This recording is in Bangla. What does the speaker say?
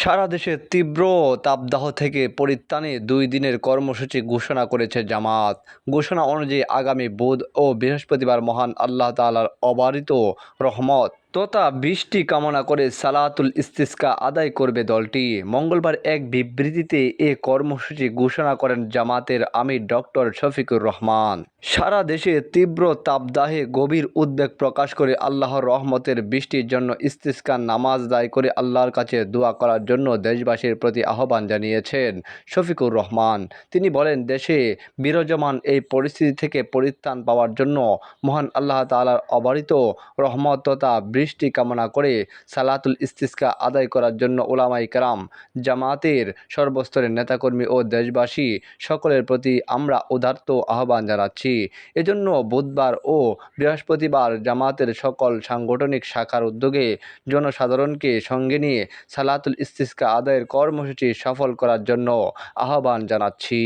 সারা দেশে তীব্র তাপদাহ থেকে পরিত্রাণে ২ দিনের কর্মসূচি ঘোষণা করেছে জামাত। ঘোষণা অনুযায়ী আগামী বুধ ও বৃহস্পতিবার মহান আল্লাহ তাআলার অবারিত রহমত তথা বৃষ্টি কামনা করে সালাতুল ইস্তিসকা আদায় করবে দলটি। মঙ্গলবার এক বিবৃতিতে এ কর্মসূচি ঘোষণা করেন জামাতের আমির ডক্টর শফিকুর রহমান। সারা দেশে তীব্র তাপদাহে গভীর উদ্বেগ প্রকাশ করে আল্লাহর রহমতের বৃষ্টির জন্য ইস্তিসকা নামাজ আদায় করে আল্লাহর কাছে দোয়া করার জন্য দেশবাসীর প্রতি আহ্বান জানিয়েছেন শফিকুর রহমান। তিনি বলেন, দেশে বিরাজমান এই পরিস্থিতি থেকে পরিত্রাণ পাওয়ার জন্য মহান আল্লাহ তাআলার অবারিত রহমত তথা বৃষ্টি কামনা করে সালাতুল ইস্তিসকা আদায় করার জন্য উলামায়ে কেরাম, জামাতের সর্বস্তরের নেতাকর্মী ও দেশবাসী সকলের প্রতি আমরা উদাত্ত আহ্বান জানাচ্ছি। এজন্য বুধবার ও বৃহস্পতিবার জামাতের সকল সাংগঠনিক শাখার উদ্যোগে জনসাধারণকে সঙ্গে নিয়ে সালাতুল ইস্তিসকা আদায়ের কর্মসূচি সফল করার জন্য আহ্বান জানাচ্ছি।